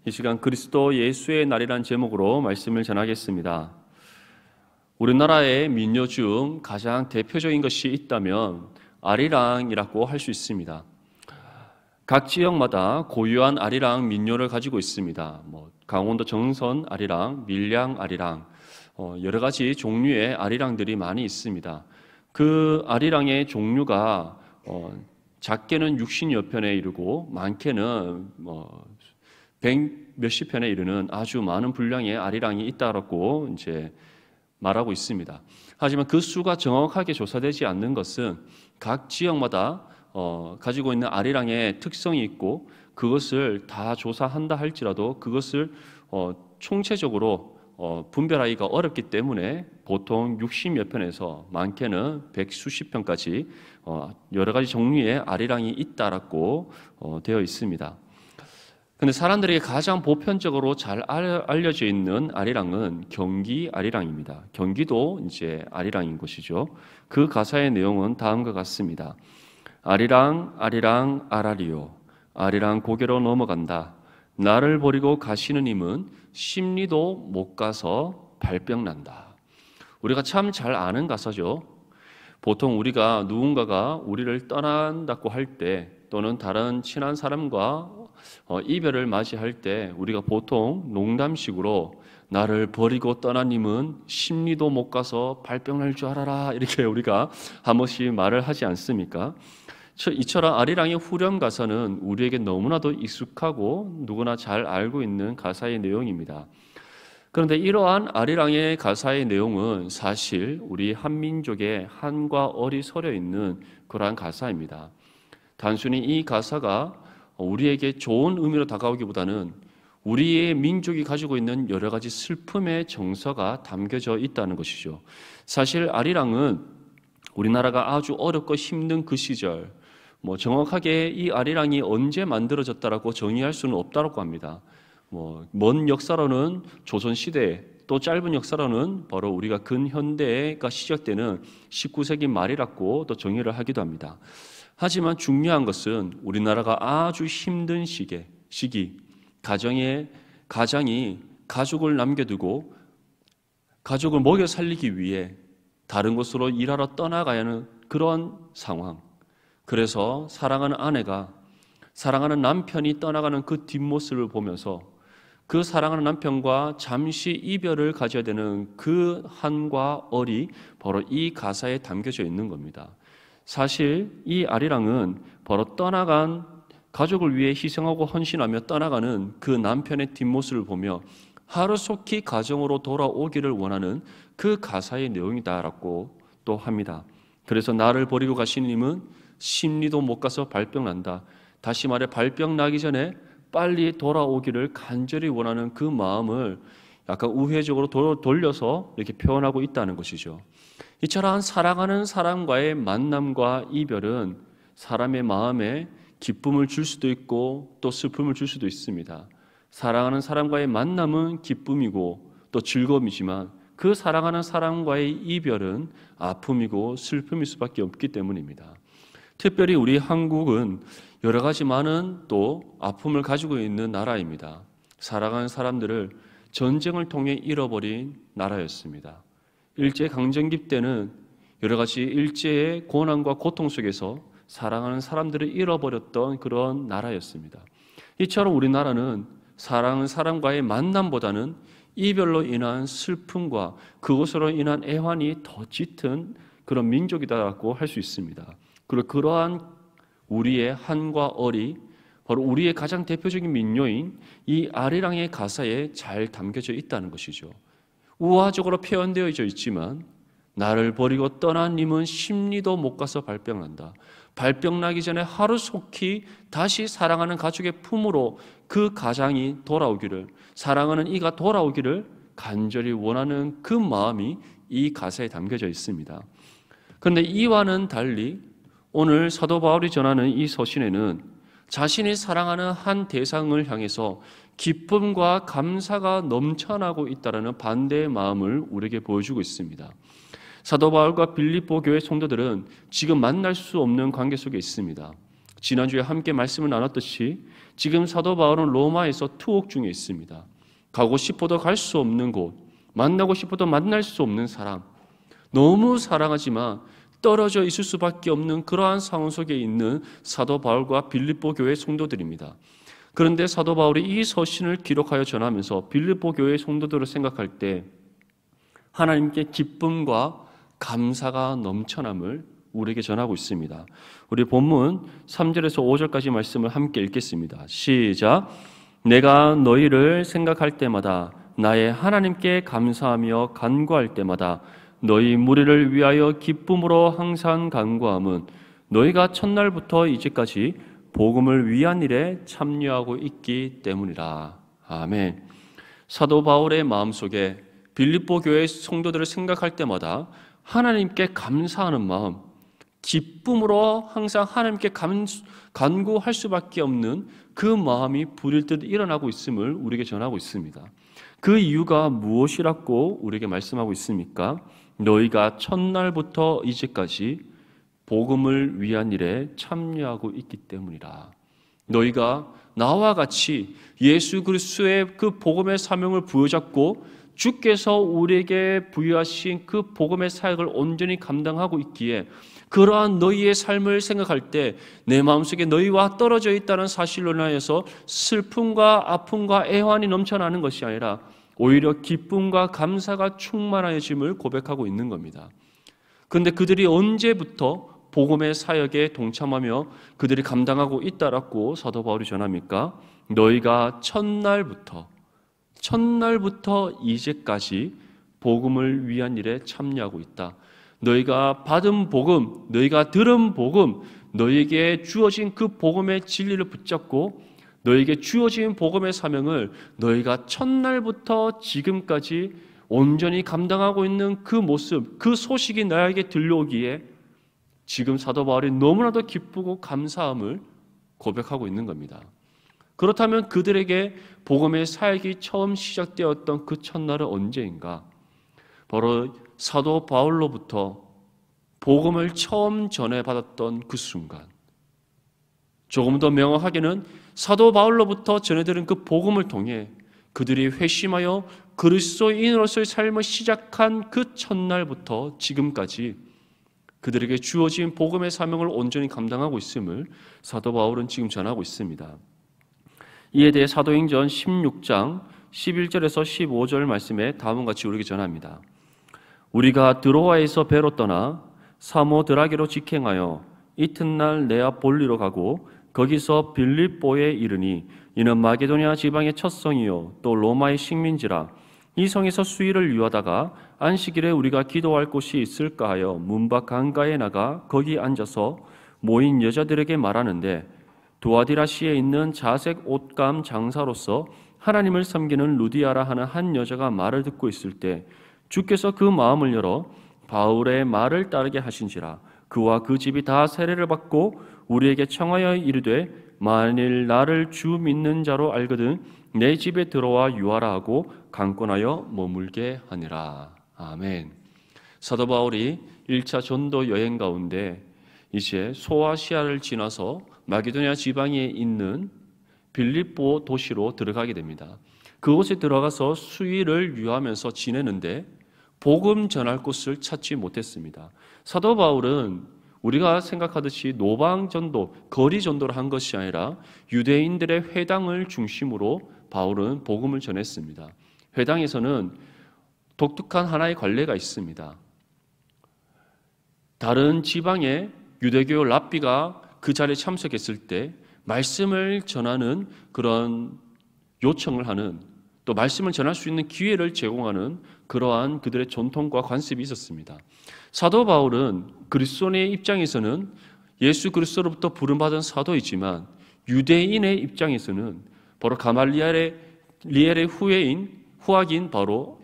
이 시간 그리스도 예수의 날이란 제목으로 말씀을 전하겠습니다. 우리나라의 민요 중 가장 대표적인 것이 있다면 아리랑이라고 할 수 있습니다. 각 지역마다 고유한 아리랑 민요를 가지고 있습니다. 강원도 정선 아리랑, 밀양 아리랑, 여러 가지 종류의 아리랑들이 많이 있습니다. 그 아리랑의 종류가 작게는 60여 편에 이르고 많게는 100 몇십 편에 이르는 아주 많은 분량의 아리랑이 있다라고 이제 말하고 있습니다. 하지만 그 수가 정확하게 조사되지 않는 것은 각 지역마다 가지고 있는 아리랑의 특성이 있고 그것을 다 조사한다 할지라도 그것을 총체적으로 분별하기가 어렵기 때문에 보통 60몇 편에서 많게는 100수십 편까지 여러 가지 종류의 아리랑이 있다라고 되어 있습니다. 근데 사람들에게 가장 보편적으로 잘 알려져 있는 아리랑은 경기 아리랑입니다. 경기도 이제 아리랑인 것이죠. 그 가사의 내용은 다음과 같습니다. 아리랑 아리랑 아라리요 아리랑 고개로 넘어간다. 나를 버리고 가시는 님은 심리도 못 가서 발병난다. 우리가 참 잘 아는 가사죠. 보통 우리가 누군가가 우리를 떠난다고 할 때 또는 다른 친한 사람과 이별을 맞이할 때 우리가 보통 농담식으로 나를 버리고 떠난 님은 심리도 못 가서 발병날 줄 알아라 이렇게 우리가 한 번씩 말을 하지 않습니까? 이처럼 아리랑의 후렴 가사는 우리에게 너무나도 익숙하고 누구나 잘 알고 있는 가사의 내용입니다. 그런데 이러한 아리랑의 가사의 내용은 사실 우리 한민족의 한과 어리 서려 있는 그러한 가사입니다. 단순히 이 가사가 우리에게 좋은 의미로 다가오기보다는 우리의 민족이 가지고 있는 여러 가지 슬픔의 정서가 담겨져 있다는 것이죠. 사실 아리랑은 우리나라가 아주 어렵고 힘든 그 시절, 정확하게 이 아리랑이 언제 만들어졌다라고 정의할 수는 없다고 합니다. 먼 역사로는 조선시대, 또 짧은 역사로는 바로 우리가 근현대가 시작되는 19세기 말이라고 또 정의를 하기도 합니다. 하지만 중요한 것은 우리나라가 아주 힘든 시기, 가장이 가족을 남겨두고 가족을 먹여 살리기 위해 다른 곳으로 일하러 떠나가야 하는 그런 상황. 그래서 사랑하는 아내가 사랑하는 남편이 떠나가는 그 뒷모습을 보면서 그 사랑하는 남편과 잠시 이별을 가져야 되는 그 한과 얼이 바로 이 가사에 담겨져 있는 겁니다. 사실 이 아리랑은 바로 떠나간 가족을 위해 희생하고 헌신하며 떠나가는 그 남편의 뒷모습을 보며 하루속히 가정으로 돌아오기를 원하는 그 가사의 내용이다라고 또 합니다. 그래서 나를 버리고 가시는 님은 심리도 못 가서 발병난다. 다시 말해 발병 나기 전에 빨리 돌아오기를 간절히 원하는 그 마음을 약간 우회적으로 돌려서 이렇게 표현하고 있다는 것이죠. 이처럼 사랑하는 사람과의 만남과 이별은 사람의 마음에 기쁨을 줄 수도 있고 또 슬픔을 줄 수도 있습니다. 사랑하는 사람과의 만남은 기쁨이고 또 즐거움이지만 그 사랑하는 사람과의 이별은 아픔이고 슬픔일 수밖에 없기 때문입니다. 특별히 우리 한국은 여러 가지 많은 또 아픔을 가지고 있는 나라입니다. 사랑하는 사람들을 전쟁을 통해 잃어버린 나라였습니다. 일제강점기 때는 여러 가지 일제의 고난과 고통 속에서 사랑하는 사람들을 잃어버렸던 그런 나라였습니다. 이처럼 우리나라는 사랑하는 사람과의 만남보다는 이별로 인한 슬픔과 그것으로 인한 애환이 더 짙은 그런 민족이다라고 할 수 있습니다. 그리고 그러한 우리의 한과 얼이 바로 우리의 가장 대표적인 민요인 이 아리랑의 가사에 잘 담겨져 있다는 것이죠. 우화적으로 표현되어 있지만 나를 버리고 떠난 님은 심리도 못 가서 발병난다. 발병나기 전에 하루속히 다시 사랑하는 가족의 품으로 그 가장이 돌아오기를, 사랑하는 이가 돌아오기를 간절히 원하는 그 마음이 이 가사에 담겨져 있습니다. 그런데 이와는 달리 오늘 사도 바울이 전하는 이 서신에는 자신이 사랑하는 한 대상을 향해서 기쁨과 감사가 넘쳐나고 있다는 반대의 마음을 우리에게 보여주고 있습니다. 사도 바울과 빌립보 교회 성도들은 지금 만날 수 없는 관계 속에 있습니다. 지난주에 함께 말씀을 나눴듯이 지금 사도 바울은 로마에서 투옥 중에 있습니다. 가고 싶어도 갈 수 없는 곳, 만나고 싶어도 만날 수 없는 사람, 너무 사랑하지만 떨어져 있을 수밖에 없는 그러한 상황 속에 있는 사도 바울과 빌립보 교회 성도들입니다. 그런데 사도 바울이 이 서신을 기록하여 전하면서 빌립보 교회 성도들을 생각할 때 하나님께 기쁨과 감사가 넘쳐남을 우리에게 전하고 있습니다. 우리 본문 3절에서 5절까지 말씀을 함께 읽겠습니다. 시작. 내가 너희를 생각할 때마다 나의 하나님께 감사하며 간구할 때마다 너희 무리를 위하여 기쁨으로 항상 간구함은 너희가 첫날부터 이제까지 복음을 위한 일에 참여하고 있기 때문이라. 아멘. 사도 바울의 마음속에 빌립보 교회 성도들을 생각할 때마다 하나님께 감사하는 마음, 기쁨으로 항상 하나님께 간구할 수밖에 없는 그 마음이 불일 듯 일어나고 있음을 우리에게 전하고 있습니다. 그 이유가 무엇이라고 우리에게 말씀하고 있습니까? 너희가 첫날부터 이제까지 복음을 위한 일에 참여하고 있기 때문이라. 너희가 나와 같이 예수 그리스도의 그 복음의 사명을 부여잡고 주께서 우리에게 부여하신 그 복음의 사역을 온전히 감당하고 있기에 그러한 너희의 삶을 생각할 때 내 마음속에 너희와 떨어져 있다는 사실로 인하여서 슬픔과 아픔과 애환이 넘쳐나는 것이 아니라 오히려 기쁨과 감사가 충만하여짐을 고백하고 있는 겁니다. 그런데 그들이 언제부터 복음의 사역에 동참하며 그들이 감당하고 있다라고 사도 바울이 전합니까? 너희가 첫날부터 이제까지 복음을 위한 일에 참여하고 있다. 너희가 받은 복음, 너희가 들은 복음, 너희에게 주어진 그 복음의 진리를 붙잡고 너희에게 주어진 복음의 사명을 너희가 첫날부터 지금까지 온전히 감당하고 있는 그 모습, 그 소식이 나에게 들려오기에 지금 사도 바울이 너무나도 기쁘고 감사함을 고백하고 있는 겁니다. 그렇다면 그들에게 복음의 사역이 처음 시작되었던 그 첫날은 언제인가? 바로 사도 바울로부터 복음을 처음 전해받았던 그 순간. 조금 더 명확하게는 사도 바울로부터 전해들은 그 복음을 통해 그들이 회심하여 그리스도인으로서의 삶을 시작한 그 첫날부터 지금까지 그들에게 주어진 복음의 사명을 온전히 감당하고 있음을 사도 바울은 지금 전하고 있습니다. 이에 대해 사도행전 16장 11절에서 15절 말씀에 다음과 같이 우리에게 전합니다. 우리가 드로아에서 배로 떠나 사모드라게로 직행하여 이튿날 네아폴리로 가고 거기서 빌립보에 이르니 이는 마게도냐 지방의 첫 성이요 또 로마의 식민지라. 이 성에서 수일을 유하다가 안식일에 우리가 기도할 곳이 있을까 하여 문밖 강가에 나가 거기 앉아서 모인 여자들에게 말하는데 두아디라시에 있는 자색 옷감 장사로서 하나님을 섬기는 루디아라 하는 한 여자가 말을 듣고 있을 때 주께서 그 마음을 열어 바울의 말을 따르게 하신지라. 그와 그 집이 다 세례를 받고 우리에게 청하여 이르되 만일 나를 주 믿는 자로 알거든 내 집에 들어와 유하라 하고 강권하여 머물게 하니라. 아멘. 사도 바울이 1차 전도 여행 가운데 이제 소아시아를 지나서 마게도냐 지방에 있는 빌립보 도시로 들어가게 됩니다. 그곳에 들어가서 수일을 유하면서 지내는데 복음 전할 곳을 찾지 못했습니다. 사도 바울은 우리가 생각하듯이 노방 전도, 거리 전도를 한 것이 아니라 유대인들의 회당을 중심으로 바울은 복음을 전했습니다. 회당에서는 독특한 하나의 관례가 있습니다. 다른 지방의 유대교 랍비가 그 자리에 참석했을 때 말씀을 전하는 그런 요청을 하는, 또 말씀을 전할 수 있는 기회를 제공하는 그러한 그들의 전통과 관습이 있었습니다. 사도 바울은 그리스도인의 입장에서는 예수 그리스도로부터 부름받은 사도이지만 유대인의 입장에서는 바로 가말리엘의 후학인 바로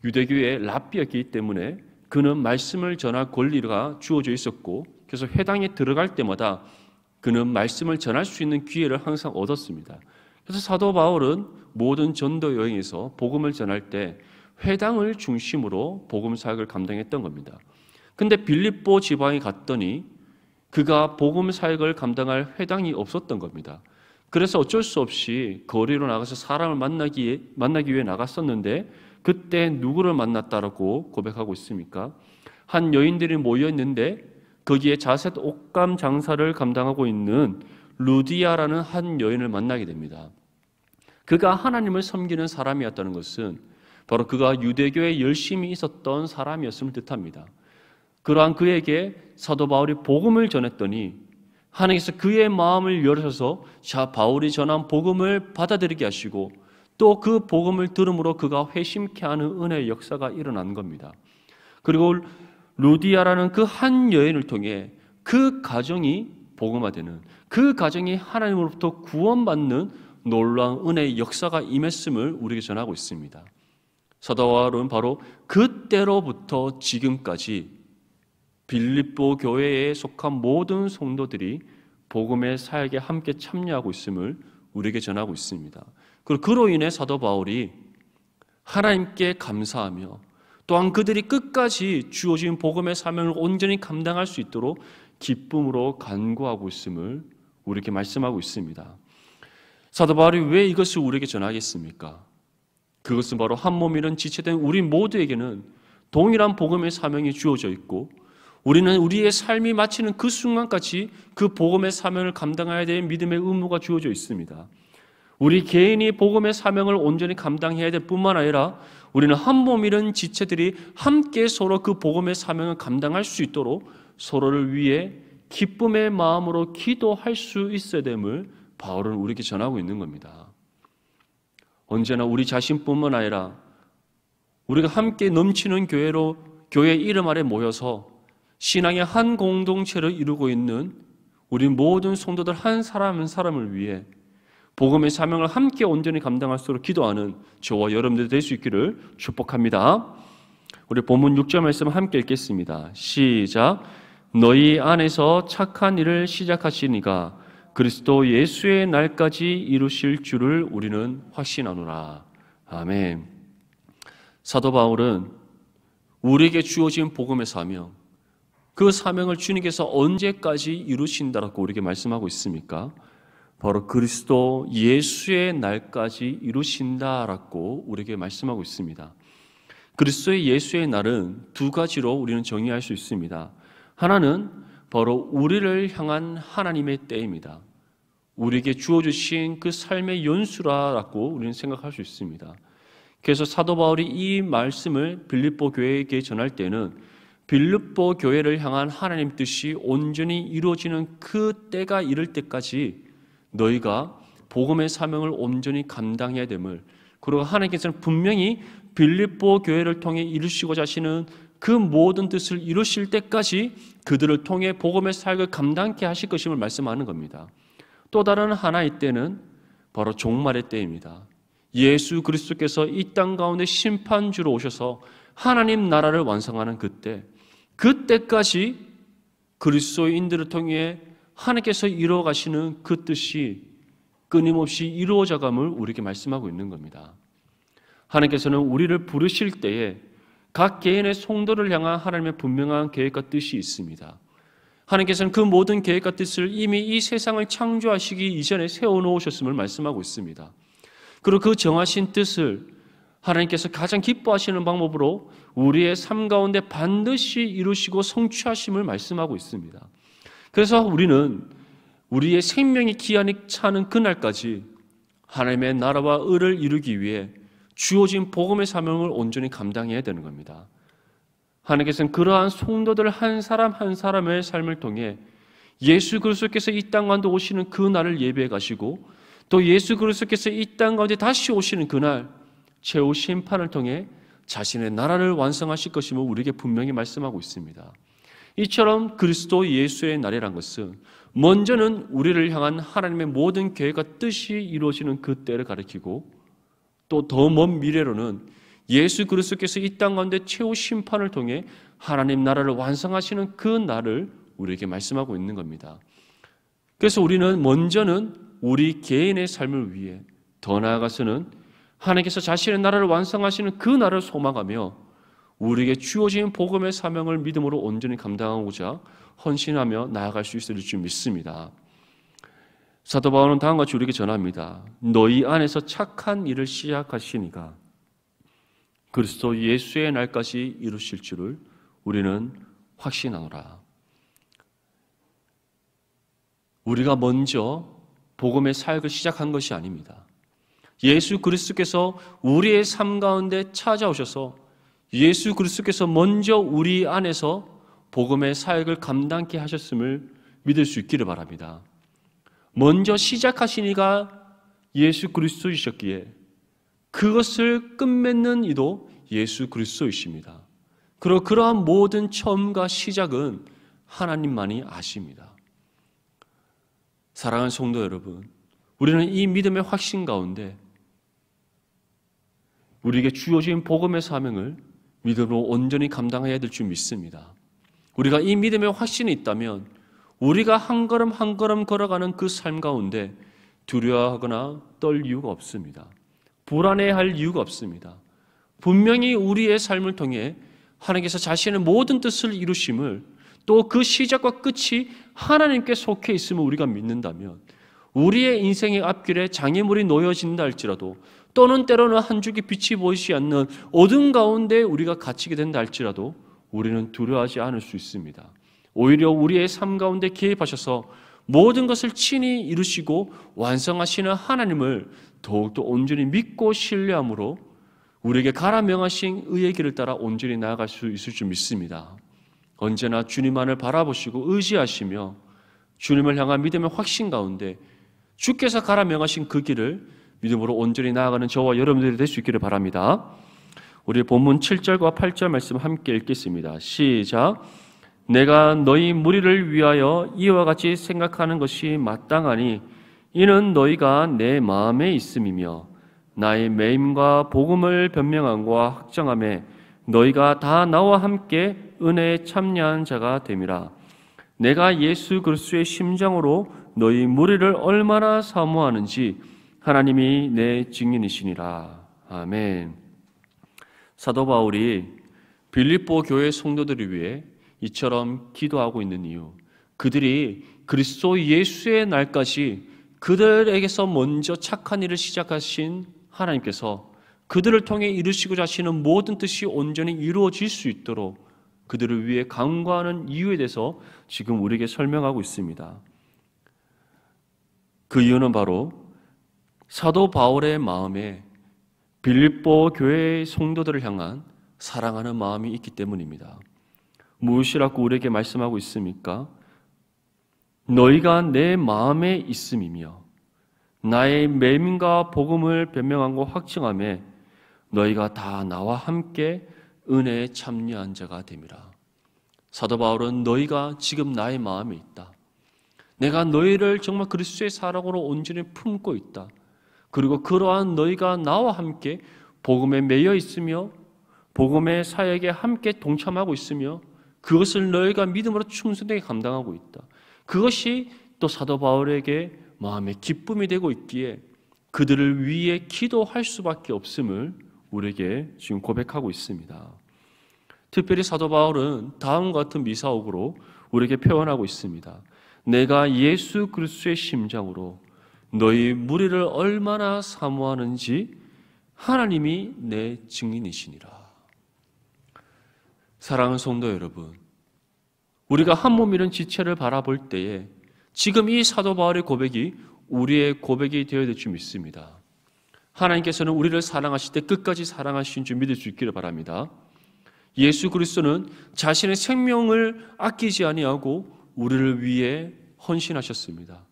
유대교의 랍비였기 때문에 그는 말씀을 전할 권리가 주어져 있었고 그래서 회당에 들어갈 때마다 그는 말씀을 전할 수 있는 기회를 항상 얻었습니다. 그래서 사도 바울은 모든 전도 여행에서 복음을 전할 때 회당을 중심으로 복음 사역을 감당했던 겁니다. 근데 빌립보 지방에 갔더니 그가 복음 사역을 감당할 회당이 없었던 겁니다. 그래서 어쩔 수 없이 거리로 나가서 사람을 만나기 위해 나갔었는데 그때 누구를 만났다라고 고백하고 있습니까? 한 여인들이 모여 있는데 거기에 자색 옷감 장사를 감당하고 있는 루디아라는 한 여인을 만나게 됩니다. 그가 하나님을 섬기는 사람이었다는 것은 바로 그가 유대교에 열심히 있었던 사람이었음을 뜻합니다. 그러한 그에게 사도 바울이 복음을 전했더니 하나님께서 그의 마음을 열어서 바울이 전한 복음을 받아들이게 하시고 또 그 복음을 들음으로 그가 회심케 하는 은혜의 역사가 일어난 겁니다. 그리고 루디아라는 그 한 여인을 통해 그 가정이 복음화되는, 그 가정이 하나님으로부터 구원받는 놀라운 은혜의 역사가 임했음을 우리에게 전하고 있습니다. 사도 바울은 바로 그때로부터 지금까지 빌립보 교회에 속한 모든 성도들이 복음의 사역에 함께 참여하고 있음을 우리에게 전하고 있습니다. 그리고 그로 인해 사도 바울이 하나님께 감사하며 또한 그들이 끝까지 주어진 복음의 사명을 온전히 감당할 수 있도록 기쁨으로 간구하고 있음을 우리에게 말씀하고 있습니다. 사도 바울이 왜 이것을 우리에게 전하겠습니까? 그것은 바로 한 몸이는 지체된 우리 모두에게는 동일한 복음의 사명이 주어져 있고 우리는 우리의 삶이 마치는 그 순간까지 그 복음의 사명을 감당해야 될 믿음의 의무가 주어져 있습니다. 우리 개인이 복음의 사명을 온전히 감당해야 될 뿐만 아니라 우리는 한 몸이는 지체들이 함께 서로 그 복음의 사명을 감당할 수 있도록 서로를 위해 기쁨의 마음으로 기도할 수 있어야 됨을 바울은 우리에게 전하고 있는 겁니다. 언제나 우리 자신뿐만 아니라 우리가 함께 넘치는 교회 이름 아래 모여서 신앙의 한 공동체를 이루고 있는 우리 모든 성도들 한 사람 한 사람을 위해 복음의 사명을 함께 온전히 감당할 수 있도록 기도하는 저와 여러분들 될 수 있기를 축복합니다. 우리 본문 6절 말씀 함께 읽겠습니다. 시작. 너희 안에서 착한 일을 시작하시니가 그리스도 예수의 날까지 이루실 줄을 우리는 확신하노라. 아멘. 사도 바울은 우리에게 주어진 복음의 사명, 그 사명을 주님께서 언제까지 이루신다라고 우리에게 말씀하고 있습니까? 바로 그리스도 예수의 날까지 이루신다라고 우리에게 말씀하고 있습니다. 그리스도의 예수의 날은 두 가지로 우리는 정의할 수 있습니다. 하나는 바로 우리를 향한 하나님의 때입니다. 우리에게 주어주신 그 삶의 연수라고 우리는 생각할 수 있습니다. 그래서 사도 바울이 이 말씀을 빌립보 교회에게 전할 때는 빌립보 교회를 향한 하나님 뜻이 온전히 이루어지는 그 때가 이를 때까지 너희가 복음의 사명을 온전히 감당해야 됨을, 그리고 하나님께서는 분명히 빌립보 교회를 통해 이루시고자 하시는 그 모든 뜻을 이루실 때까지 그들을 통해 복음의 사역을 감당케 하실 것임을 말씀하는 겁니다. 또 다른 하나의 때는 바로 종말의 때입니다. 예수 그리스도께서 이 땅 가운데 심판주로 오셔서 하나님 나라를 완성하는 그때까지 그리스도인들을 통해 하나님께서 이루어가시는 그 뜻이 끊임없이 이루어져감을 우리에게 말씀하고 있는 겁니다. 하나님께서는 우리를 부르실 때에 각 개인의 성도를 향한 하나님의 분명한 계획과 뜻이 있습니다. 하나님께서는 그 모든 계획과 뜻을 이미 이 세상을 창조하시기 이전에 세워놓으셨음을 말씀하고 있습니다. 그리고 그 정하신 뜻을 하나님께서 가장 기뻐하시는 방법으로 우리의 삶 가운데 반드시 이루시고 성취하심을 말씀하고 있습니다. 그래서 우리는 우리의 생명의 기한이 차는 그날까지 하나님의 나라와 의를 이루기 위해 주어진 복음의 사명을 온전히 감당해야 되는 겁니다. 하나님께서는 그러한 성도들 한 사람 한 사람의 삶을 통해 예수 그리스도께서 이 땅 가운데 오시는 그 날을 예배해 가시고 또 예수 그리스도께서 이 땅 가운데 다시 오시는 그날 최후 심판을 통해 자신의 나라를 완성하실 것임을 우리에게 분명히 말씀하고 있습니다. 이처럼 그리스도 예수의 날이란 것은 먼저는 우리를 향한 하나님의 모든 계획과 뜻이 이루어지는 그 때를 가리키고 또 더 먼 미래로는 예수 그리스도께서 이 땅 가운데 최후 심판을 통해 하나님 나라를 완성하시는 그 날을 우리에게 말씀하고 있는 겁니다. 그래서 우리는 먼저는 우리 개인의 삶을 위해 더 나아가서는 하나님께서 자신의 나라를 완성하시는 그 날을 소망하며 우리에게 주어진 복음의 사명을 믿음으로 온전히 감당하고자 헌신하며 나아갈 수 있을 줄 믿습니다. 사도 바울은 다음과 같이 우리에게 전합니다. 너희 안에서 착한 일을 시작하시니가 그리스도 예수의 날까지 이루실 줄을 우리는 확신하노라. 우리가 먼저 복음의 사역을 시작한 것이 아닙니다. 예수 그리스도께서 우리의 삶 가운데 찾아오셔서 예수 그리스도께서 먼저 우리 안에서 복음의 사역을 감당케 하셨음을 믿을 수 있기를 바랍니다. 먼저 시작하신 이가 예수 그리스도이셨기에 그것을 끝맺는 이도 예수 그리스도이십니다. 그리고 그러한 모든 처음과 시작은 하나님만이 아십니다. 사랑하는 성도 여러분, 우리는 이 믿음의 확신 가운데 우리에게 주어진 복음의 사명을 믿음으로 온전히 감당해야 될 줄 믿습니다. 우리가 이 믿음의 확신이 있다면 우리가 한 걸음 한 걸음 걸어가는 그 삶 가운데 두려워하거나 떨 이유가 없습니다. 불안해할 이유가 없습니다. 분명히 우리의 삶을 통해 하나님께서 자신의 모든 뜻을 이루심을 또 그 시작과 끝이 하나님께 속해 있음을 우리가 믿는다면 우리의 인생의 앞길에 장애물이 놓여진다 할지라도 또는 때로는 한 줄기 빛이 보이지 않는 어둠 가운데 우리가 갇히게 된다 할지라도 우리는 두려워하지 않을 수 있습니다. 오히려 우리의 삶 가운데 개입하셔서 모든 것을 친히 이루시고 완성하시는 하나님을 더욱더 온전히 믿고 신뢰함으로 우리에게 가라 명하신 의의 길을 따라 온전히 나아갈 수 있을 줄 믿습니다. 언제나 주님만을 바라보시고 의지하시며 주님을 향한 믿음의 확신 가운데 주께서 가라 명하신 그 길을 믿음으로 온전히 나아가는 저와 여러분들이 될 수 있기를 바랍니다. 우리 본문 7절과 8절 말씀 함께 읽겠습니다. 시작. 내가 너희 무리를 위하여 이와 같이 생각하는 것이 마땅하니 이는 너희가 내 마음에 있음이며 나의 매임과 복음을 변명함과 확정함에 너희가 다 나와 함께 은혜에 참여한 자가 됨이라. 내가 예수 그리스도의 심장으로 너희 무리를 얼마나 사모하는지 하나님이 내 증인이시니라. 아멘. 사도 바울이 빌립보 교회 성도들을 위해 이처럼 기도하고 있는 이유, 그들이 그리스도 예수의 날까지 그들에게서 먼저 착한 일을 시작하신 하나님께서 그들을 통해 이루시고자 하시는 모든 뜻이 온전히 이루어질 수 있도록 그들을 위해 간구하는 이유에 대해서 지금 우리에게 설명하고 있습니다. 그 이유는 바로 사도 바울의 마음에 빌립보 교회의 성도들을 향한 사랑하는 마음이 있기 때문입니다. 무엇이라고 우리에게 말씀하고 있습니까? 너희가 내 마음에 있음이며 나의 맹인과 복음을 변명하고 확증하며 너희가 다 나와 함께 은혜에 참여한 자가 됨이라. 사도 바울은 너희가 지금 나의 마음에 있다. 내가 너희를 정말 그리스도의 사랑으로 온전히 품고 있다. 그리고 그러한 너희가 나와 함께 복음에 매여 있으며 복음의 사역에 함께 동참하고 있으며 그것을 너희가 믿음으로 충성되게 감당하고 있다. 그것이 또 사도 바울에게 마음의 기쁨이 되고 있기에 그들을 위해 기도할 수밖에 없음을 우리에게 지금 고백하고 있습니다. 특별히 사도 바울은 다음과 같은 미사옥으로 우리에게 표현하고 있습니다. 내가 예수 그리스도의 심장으로 너희 무리를 얼마나 사모하는지 하나님이 내 증인이시니라. 사랑하는 성도 여러분, 우리가 한 몸이는 지체를 바라볼 때에 지금 이 사도 바울의 고백이 우리의 고백이 되어야 될 줄 믿습니다. 하나님께서는 우리를 사랑하실 때 끝까지 사랑하신 줄 믿을 수 있기를 바랍니다. 예수 그리스도는 자신의 생명을 아끼지 아니하고 우리를 위해 헌신하셨습니다.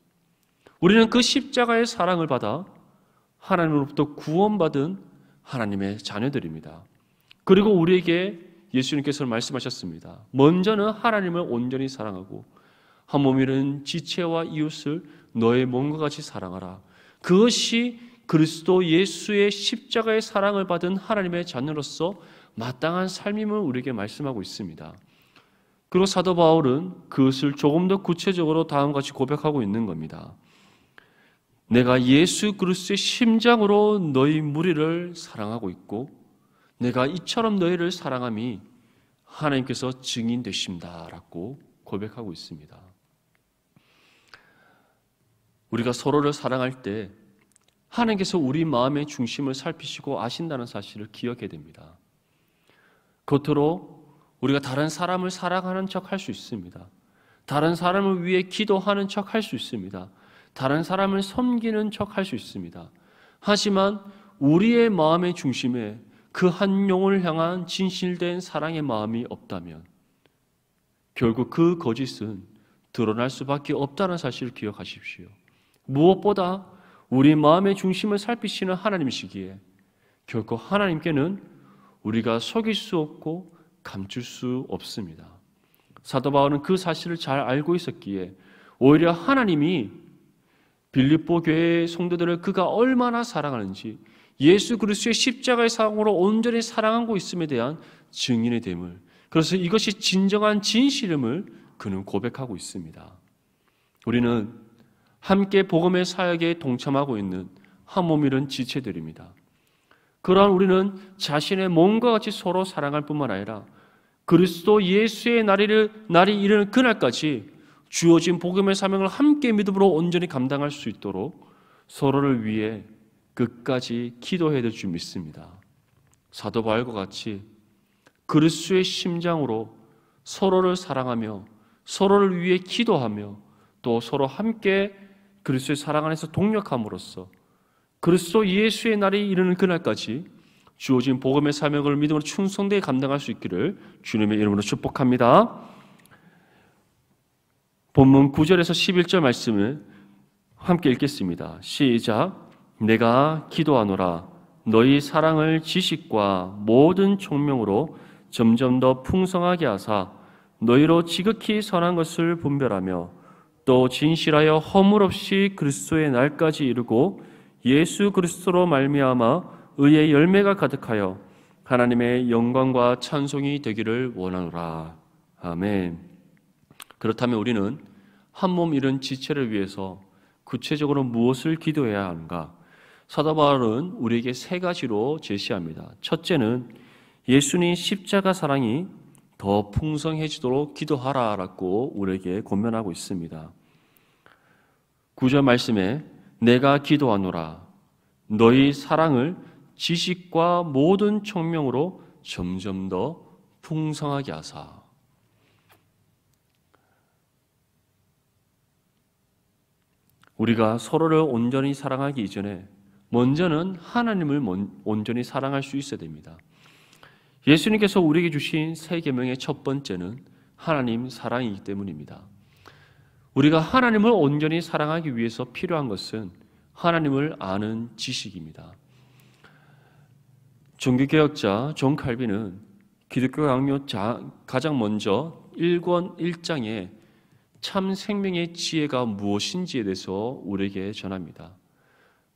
우리는 그 십자가의 사랑을 받아 하나님으로부터 구원받은 하나님의 자녀들입니다. 그리고 우리에게 예수님께서 말씀하셨습니다. 먼저는 하나님을 온전히 사랑하고 한 몸이는 지체와 이웃을 너의 몸과 같이 사랑하라. 그것이 그리스도 예수의 십자가의 사랑을 받은 하나님의 자녀로서 마땅한 삶임을 우리에게 말씀하고 있습니다. 그리고 사도 바울은 그것을 조금 더 구체적으로 다음과 같이 고백하고 있는 겁니다. 내가 예수 그리스도의 심장으로 너희 무리를 사랑하고 있고 내가 이처럼 너희를 사랑함이 하나님께서 증인되십니다라고 고백하고 있습니다. 우리가 서로를 사랑할 때 하나님께서 우리 마음의 중심을 살피시고 아신다는 사실을 기억해야 됩니다. 겉으로 우리가 다른 사람을 사랑하는 척 할 수 있습니다. 다른 사람을 위해 기도하는 척 할 수 있습니다. 다른 사람을 섬기는 척 할 수 있습니다. 하지만 우리의 마음의 중심에 그 한 영혼을 향한 진실된 사랑의 마음이 없다면 결국 그 거짓은 드러날 수밖에 없다는 사실을 기억하십시오. 무엇보다 우리 마음의 중심을 살피시는 하나님이시기에 결코 하나님께는 우리가 속일 수 없고 감출 수 없습니다. 사도 바울은 그 사실을 잘 알고 있었기에 오히려 하나님이 빌립보 교회의 성도들을 그가 얼마나 사랑하는지 예수 그리스도의 십자가의 사랑으로 온전히 사랑하고 있음에 대한 증인이 됨을, 그래서 이것이 진정한 진실임을 그는 고백하고 있습니다. 우리는 함께 복음의 사역에 동참하고 있는 한 몸이른 지체들입니다. 그러한 우리는 자신의 몸과 같이 서로 사랑할 뿐만 아니라 그리스도 예수의 날이 이르는 그날까지 주어진 복음의 사명을 함께 믿음으로 온전히 감당할 수 있도록 서로를 위해 끝까지 기도해야 될 줄 믿습니다. 사도 바울과 같이 그리스도의 심장으로 서로를 사랑하며 서로를 위해 기도하며 또 서로 함께 그리스도의 사랑 안에서 동력함으로써 그리스도 예수의 날이 이르는 그날까지 주어진 복음의 사명을 믿음으로 충성되게 감당할 수 있기를 주님의 이름으로 축복합니다. 본문 9절에서 11절 말씀을 함께 읽겠습니다. 시작. 내가 기도하노라. 너희 사랑을 지식과 모든 총명으로 점점 더 풍성하게 하사 너희로 지극히 선한 것을 분별하며 또 진실하여 허물 없이 그리스도의 날까지 이르고 예수 그리스도로 말미암아 의의 열매가 가득하여 하나님의 영광과 찬송이 되기를 원하노라. 아멘. 그렇다면 우리는 한 몸 이룬 지체를 위해서 구체적으로 무엇을 기도해야 하는가? 사도 바울은 우리에게 세 가지로 제시합니다. 첫째는 예수님 십자가 사랑이 더 풍성해지도록 기도하라라고 우리에게 권면하고 있습니다. 9절 말씀에 내가 기도하노라. 너희 사랑을 지식과 모든 총명으로 점점 더 풍성하게 하사. 우리가 서로를 온전히 사랑하기 이전에 먼저는 하나님을 온전히 사랑할 수 있어야 됩니다. 예수님께서 우리에게 주신 세 계명의 첫 번째는 하나님 사랑이기 때문입니다. 우리가 하나님을 온전히 사랑하기 위해서 필요한 것은 하나님을 아는 지식입니다. 종교개혁자 존 칼빈은 기독교 강요 가장 먼저 1권 1장에 참 생명의 지혜가 무엇인지에 대해서 우리에게 전합니다.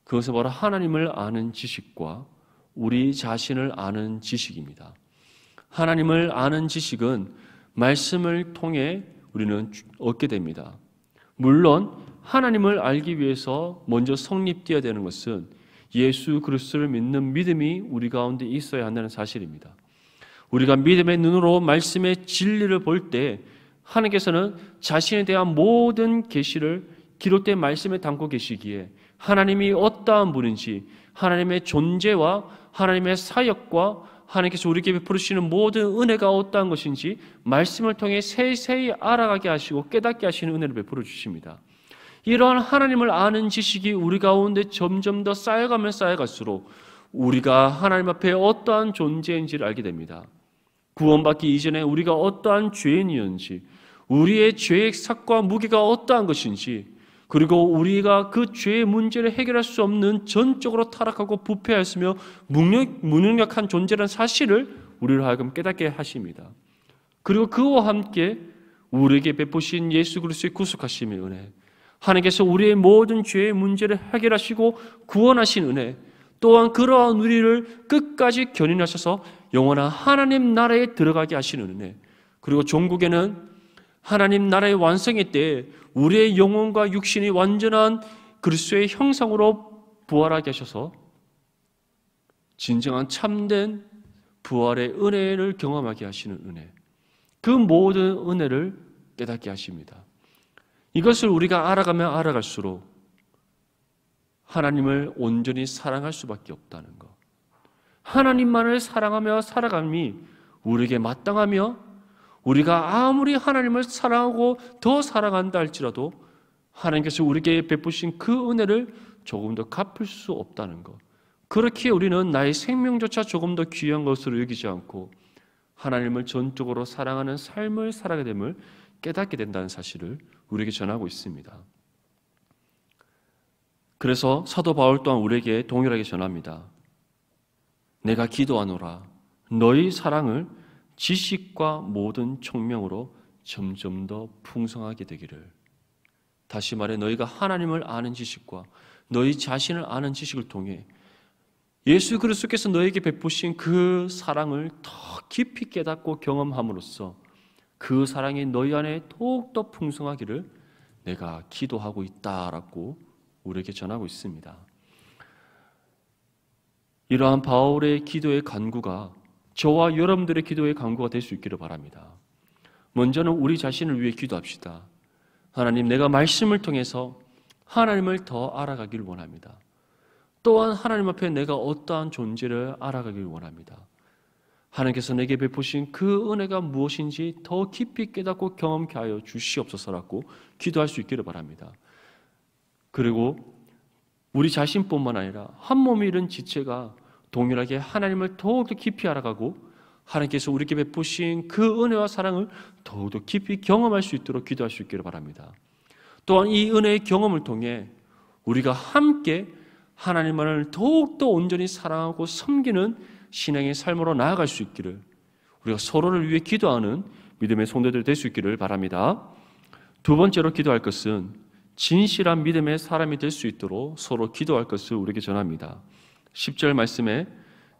그것은 바로 하나님을 아는 지식과 우리 자신을 아는 지식입니다. 하나님을 아는 지식은 말씀을 통해 우리는 얻게 됩니다. 물론 하나님을 알기 위해서 먼저 성립되어야 되는 것은 예수 그리스도를 믿는 믿음이 우리 가운데 있어야 한다는 사실입니다. 우리가 믿음의 눈으로 말씀의 진리를 볼 때 하나님께서는 자신에 대한 모든 계시를 기록된 말씀에 담고 계시기에 하나님이 어떠한 분인지, 하나님의 존재와 하나님의 사역과 하나님께서 우리에게 베풀으시는 모든 은혜가 어떠한 것인지 말씀을 통해 세세히 알아가게 하시고 깨닫게 하시는 은혜를 베풀어 주십니다. 이러한 하나님을 아는 지식이 우리 가운데 점점 더 쌓여가면 쌓여갈수록 우리가 하나님 앞에 어떠한 존재인지를 알게 됩니다. 구원받기 이전에 우리가 어떠한 죄인이었는지, 우리의 죄의 삭과 무게가 어떠한 것인지, 그리고 우리가 그 죄의 문제를 해결할 수 없는 전적으로 타락하고 부패하였으며 무능력한 존재라는 사실을 우리를 하여금 깨닫게 하십니다. 그리고 그와 함께 우리에게 베푸신 예수 그리스도의 구속하심의 은혜, 하나님께서 우리의 모든 죄의 문제를 해결하시고 구원하신 은혜, 또한 그러한 우리를 끝까지 견인하셔서 영원한 하나님 나라에 들어가게 하시는 은혜, 그리고 종국에는 하나님 나라의 완성의 때에 우리의 영혼과 육신이 완전한 그리스도의 형상으로 부활하게 하셔서 진정한 참된 부활의 은혜를 경험하게 하시는 은혜, 그 모든 은혜를 깨닫게 하십니다. 이것을 우리가 알아가면 알아갈수록 하나님을 온전히 사랑할 수밖에 없다는 것. 하나님만을 사랑하며 살아감이 우리에게 마땅하며 우리가 아무리 하나님을 사랑하고 더 사랑한다 할지라도 하나님께서 우리에게 베푸신 그 은혜를 조금 더 갚을 수 없다는 것. 그렇게 우리는 나의 생명조차 조금 더 귀한 것으로 여기지 않고 하나님을 전적으로 사랑하는 삶을 살아가게 됨을 깨닫게 된다는 사실을 우리에게 전하고 있습니다. 그래서 사도 바울 또한 우리에게 동일하게 전합니다. 내가 기도하노라 너희 사랑을 지식과 모든 총명으로 점점 더 풍성하게 되기를. 다시 말해 너희가 하나님을 아는 지식과 너희 자신을 아는 지식을 통해 예수 그리스도께서 너에게 베푸신 그 사랑을 더 깊이 깨닫고 경험함으로써 그 사랑이 너희 안에 더욱더 풍성하기를 내가 기도하고 있다라고 우리에게 전하고 있습니다. 이러한 바울의 기도의 간구가 저와 여러분들의 기도의 간구가 될 수 있기를 바랍니다. 먼저는 우리 자신을 위해 기도합시다. 하나님, 내가 말씀을 통해서 하나님을 더 알아가기를 원합니다. 또한 하나님 앞에 내가 어떠한 존재를 알아가기를 원합니다. 하나님께서 내게 베푸신 그 은혜가 무엇인지 더 깊이 깨닫고 경험케 하여 주시옵소서라고 기도할 수 있기를 바랍니다. 그리고 우리 자신뿐만 아니라 한 몸이 이룬 지체가 동일하게 하나님을 더욱더 깊이 알아가고 하나님께서 우리에게 베푸신 그 은혜와 사랑을 더욱더 깊이 경험할 수 있도록 기도할 수 있기를 바랍니다. 또한 이 은혜의 경험을 통해 우리가 함께 하나님만을 더욱더 온전히 사랑하고 섬기는 신앙의 삶으로 나아갈 수 있기를, 우리가 서로를 위해 기도하는 믿음의 성도들이 될 수 있기를 바랍니다. 두 번째로 기도할 것은 진실한 믿음의 사람이 될 수 있도록 서로 기도할 것을 우리에게 전합니다. 10절 말씀에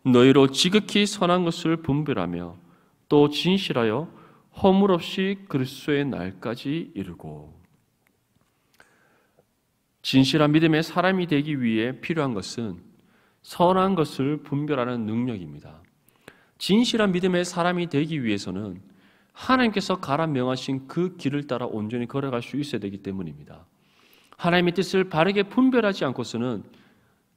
너희로 지극히 선한 것을 분별하며 또 진실하여 허물 없이 그리스도의 날까지 이르고. 진실한 믿음의 사람이 되기 위해 필요한 것은 선한 것을 분별하는 능력입니다. 진실한 믿음의 사람이 되기 위해서는 하나님께서 가라 명하신 그 길을 따라 온전히 걸어갈 수 있어야 되기 때문입니다. 하나님의 뜻을 바르게 분별하지 않고서는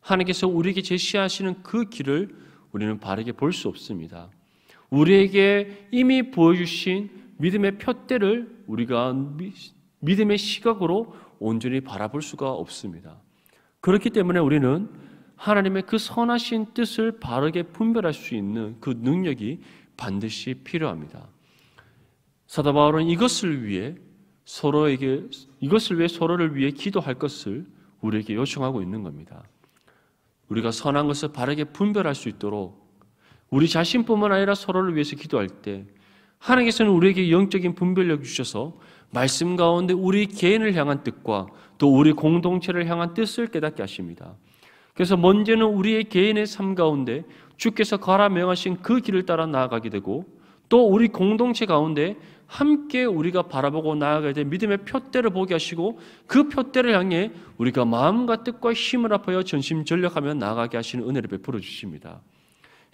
하나님께서 우리에게 제시하시는 그 길을 우리는 바르게 볼 수 없습니다. 우리에게 이미 보여주신 믿음의 푯대를 우리가 믿음의 시각으로 온전히 바라볼 수가 없습니다. 그렇기 때문에 우리는 하나님의 그 선하신 뜻을 바르게 분별할 수 있는 그 능력이 반드시 필요합니다. 사도 바울은 이것을 위해 서로를 위해 기도할 것을 우리에게 요청하고 있는 겁니다. 우리가 선한 것을 바르게 분별할 수 있도록 우리 자신뿐만 아니라 서로를 위해서 기도할 때 하나님께서는 우리에게 영적인 분별력을 주셔서 말씀 가운데 우리 개인을 향한 뜻과 또 우리 공동체를 향한 뜻을 깨닫게 하십니다. 그래서 먼저는 우리의 개인의 삶 가운데 주께서 가라 명하신 그 길을 따라 나아가게 되고 또 우리 공동체 가운데 함께 우리가 바라보고 나아가야 될 믿음의 푯대를 보게 하시고 그 푯대를 향해 우리가 마음과 뜻과 힘을 합하여 전심전력하며 나아가게 하시는 은혜를 베풀어 주십니다.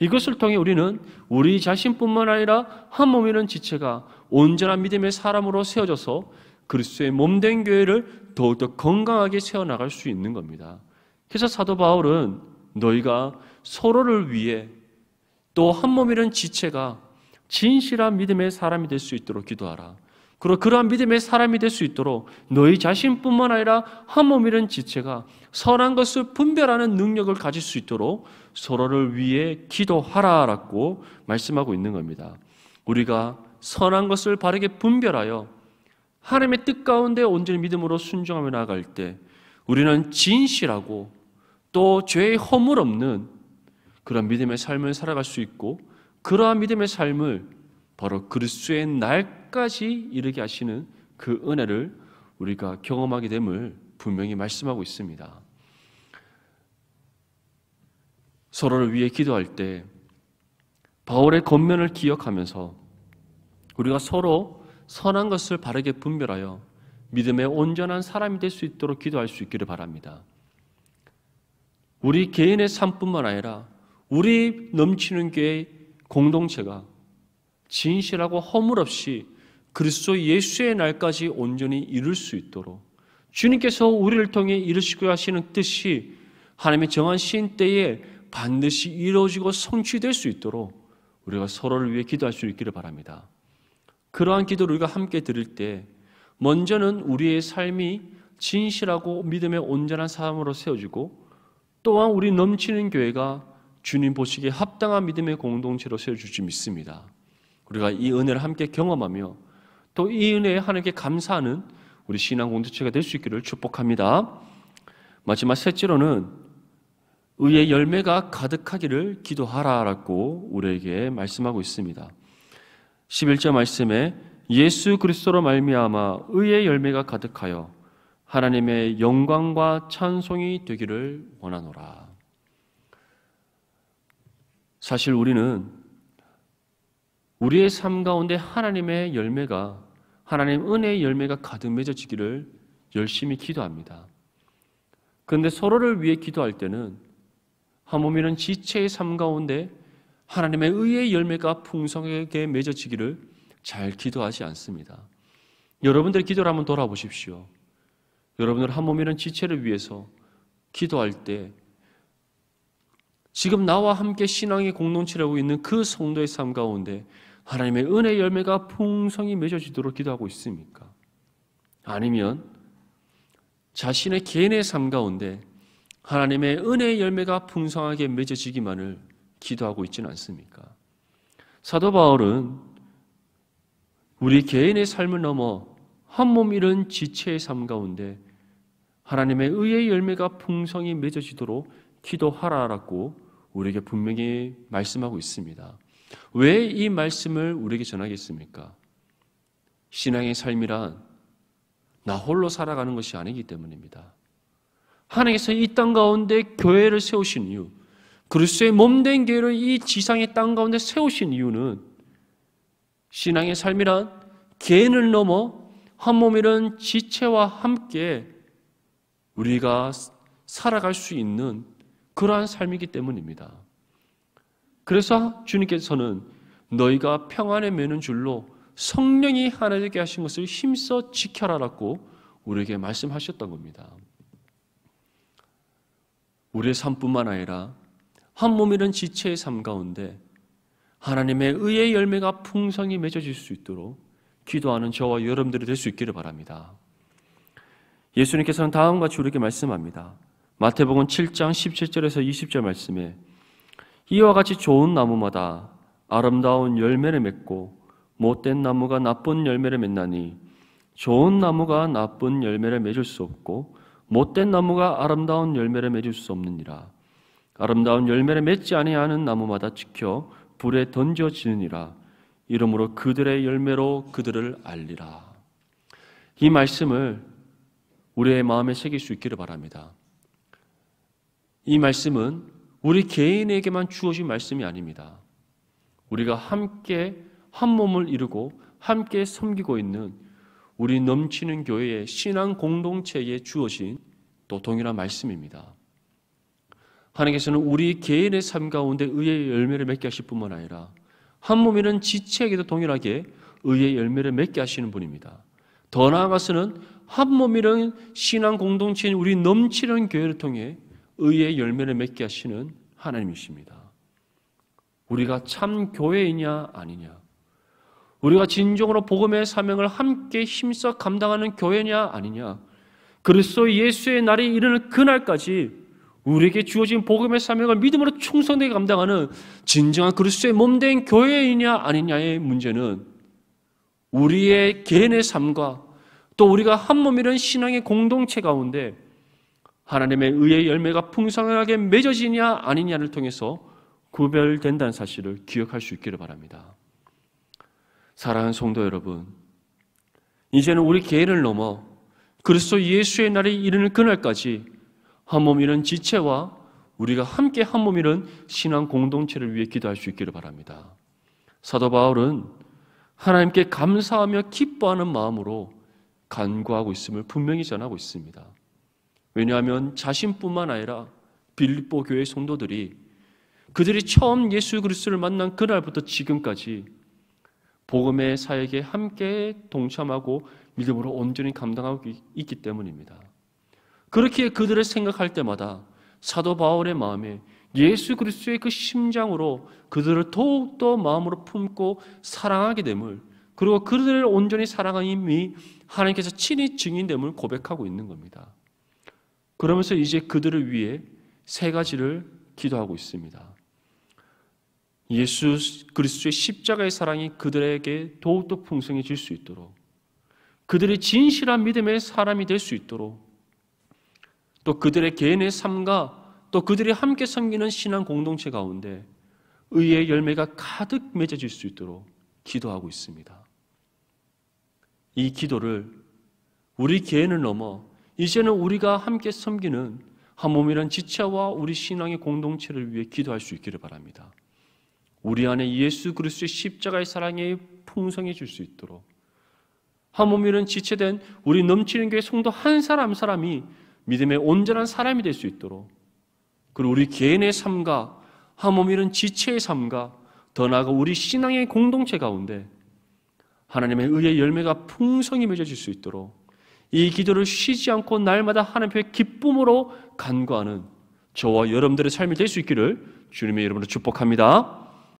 이것을 통해 우리는 우리 자신뿐만 아니라 한 몸이는 지체가 온전한 믿음의 사람으로 세워져서 그리스도의 몸된 교회를 더욱더 건강하게 세워나갈 수 있는 겁니다. 그래서 사도 바울은 너희가 서로를 위해 또 한 몸이는 지체가 진실한 믿음의 사람이 될 수 있도록 기도하라. 그리고 그러한 믿음의 사람이 될 수 있도록 너희 자신뿐만 아니라 한 몸이는 지체가 선한 것을 분별하는 능력을 가질 수 있도록 서로를 위해 기도하라라고 말씀하고 있는 겁니다. 우리가 선한 것을 바르게 분별하여 하나님의 뜻 가운데 온전히 믿음으로 순종하며 나아갈 때 우리는 진실하고 또 죄의 허물 없는 그런 믿음의 삶을 살아갈 수 있고 그러한 믿음의 삶을 바로 그리스도의 날까지 이르게 하시는 그 은혜를 우리가 경험하게 됨을 분명히 말씀하고 있습니다. 서로를 위해 기도할 때 바울의 권면을 기억하면서 우리가 서로 선한 것을 바르게 분별하여 믿음의 온전한 사람이 될 수 있도록 기도할 수 있기를 바랍니다. 우리 개인의 삶뿐만 아니라 우리 넘치는 교회 공동체가 진실하고 허물 없이 그리스도 예수의 날까지 온전히 이룰 수 있도록 주님께서 우리를 통해 이루시고 하시는 뜻이 하나님의 정한 시인때에 반드시 이루어지고 성취될 수 있도록 우리가 서로를 위해 기도할 수 있기를 바랍니다. 그러한 기도를 우리가 함께 드릴 때 먼저는 우리의 삶이 진실하고 믿음의 온전한 삶으로 세워지고 또한 우리 넘치는 교회가 주님 보시기에 합당한 믿음의 공동체로 세워줄 줄 믿습니다. 우리가 이 은혜를 함께 경험하며 또 이 은혜에 하나님께 감사하는 우리 신앙 공동체가 될 수 있기를 축복합니다. 마지막 셋째로는 의의 열매가 가득하기를 기도하라라고 우리에게 말씀하고 있습니다. 11절 말씀에 예수 그리스도로 말미암아 의의 열매가 가득하여 하나님의 영광과 찬송이 되기를 원하노라. 사실 우리는 우리의 삶 가운데 하나님의 열매가, 하나님 은혜의 열매가 가득 맺어지기를 열심히 기도합니다. 그런데 서로를 위해 기도할 때는 한 몸이는 지체의 삶 가운데 하나님의 의의 열매가 풍성하게 맺어지기를 잘 기도하지 않습니다. 여러분들의 기도를 한번 돌아보십시오. 여러분들 한 몸이는 지체를 위해서 기도할 때 지금 나와 함께 신앙의 공동체를 하고 있는 그 성도의 삶 가운데 하나님의 은혜의 열매가 풍성히 맺어지도록 기도하고 있습니까? 아니면 자신의 개인의 삶 가운데 하나님의 은혜의 열매가 풍성하게 맺어지기만을 기도하고 있지는 않습니까? 사도 바울은 우리 개인의 삶을 넘어 한 몸 이룬 지체의 삶 가운데 하나님의 의의 열매가 풍성히 맺어지도록 기도하라라고 우리에게 분명히 말씀하고 있습니다. 왜 이 말씀을 우리에게 전하겠습니까? 신앙의 삶이란 나 홀로 살아가는 것이 아니기 때문입니다. 하나님께서 이 땅 가운데 교회를 세우신 이유, 그리스도의 몸된 교회를 이 지상의 땅 가운데 세우신 이유는 신앙의 삶이란 개인을 넘어 한 몸이란 지체와 함께 우리가 살아갈 수 있는 그러한 삶이기 때문입니다. 그래서 주님께서는 너희가 평안에 매는 줄로 성령이 하나 되게 하신 것을 힘써 지켜라라고 우리에게 말씀하셨던 겁니다. 우리의 삶뿐만 아니라 한 몸이란 지체의 삶 가운데 하나님의 의의 열매가 풍성히 맺어질 수 있도록 기도하는 저와 여러분들이 될 수 있기를 바랍니다. 예수님께서는 다음과 같이 우리에게 말씀합니다. 마태복음 7장 17절에서 20절 말씀에 이와 같이 좋은 나무마다 아름다운 열매를 맺고 못된 나무가 나쁜 열매를 맺나니 좋은 나무가 나쁜 열매를 맺을 수 없고 못된 나무가 아름다운 열매를 맺을 수 없느니라. 아름다운 열매를 맺지 아니하는 나무마다 지켜 불에 던져지느니라. 이러므로 그들의 열매로 그들을 알리라. 이 말씀을 우리의 마음에 새길 수 있기를 바랍니다. 이 말씀은 우리 개인에게만 주어진 말씀이 아닙니다. 우리가 함께 한 몸을 이루고 함께 섬기고 있는 우리 넘치는 교회의 신앙 공동체에 주어진 또 동일한 말씀입니다. 하나님께서는 우리 개인의 삶 가운데 의의 열매를 맺게 하실 뿐만 아니라 한 몸이는 지체에게도 동일하게 의의 열매를 맺게 하시는 분입니다. 더 나아가서는 한 몸이는 신앙 공동체인 우리 넘치는 교회를 통해 의의 열매를 맺게 하시는 하나님이십니다. 우리가 참 교회이냐 아니냐, 우리가 진정으로 복음의 사명을 함께 힘써 감당하는 교회냐 아니냐, 그리스도 예수의 날이 이르는 그날까지 우리에게 주어진 복음의 사명을 믿음으로 충성되게 감당하는 진정한 그리스도의 몸된 교회이냐 아니냐의 문제는 우리의 개인의 삶과 또 우리가 한 몸이라는 신앙의 공동체 가운데 하나님의 의의 열매가 풍성하게 맺어지냐 아니냐를 통해서 구별된다는 사실을 기억할 수 있기를 바랍니다. 사랑하는 성도 여러분, 이제는 우리 개인을 넘어 그리스도 예수의 날이 이르는 그날까지 한 몸이란 지체와 우리가 함께 한 몸이란 신앙 공동체를 위해 기도할 수 있기를 바랍니다. 사도 바울은 하나님께 감사하며 기뻐하는 마음으로 간구하고 있음을 분명히 전하고 있습니다. 왜냐하면 자신뿐만 아니라 빌립보 교회 성도들이 그들이 처음 예수 그리스도를 만난 그날부터 지금까지 복음의 사역에 함께 동참하고 믿음으로 온전히 감당하고 있기 때문입니다. 그렇게 그들을 생각할 때마다 사도 바울의 마음에 예수 그리스도의 그 심장으로 그들을 더욱더 마음으로 품고 사랑하게 됨을, 그리고 그들을 온전히 사랑함이 하나님께서 친히 증인됨을 고백하고 있는 겁니다. 그러면서 이제 그들을 위해 세 가지를 기도하고 있습니다. 예수 그리스도의 십자가의 사랑이 그들에게 더욱더 풍성해질 수 있도록, 그들의 진실한 믿음의 사람이 될 수 있도록, 또 그들의 개인의 삶과 또 그들이 함께 섬기는 신앙 공동체 가운데 의의 열매가 가득 맺어질 수 있도록 기도하고 있습니다. 이 기도를 우리 개인을 넘어 이제는 우리가 함께 섬기는 한 몸이란 지체와 우리 신앙의 공동체를 위해 기도할 수 있기를 바랍니다. 우리 안에 예수 그리스도의 십자가의 사랑이 풍성해질 수 있도록, 한 몸이란 지체된 우리 넘치는 교회 성도 한 사람 한 사람이 믿음의 온전한 사람이 될 수 있도록, 그리고 우리 개인의 삶과 한 몸이란 지체의 삶과 더 나아가 우리 신앙의 공동체 가운데 하나님의 의의 열매가 풍성히 맺어질 수 있도록 이 기도를 쉬지 않고 날마다 하나님 앞에 기쁨으로 간구하는 저와 여러분들의 삶이 될 수 있기를 주님의 이름으로 축복합니다.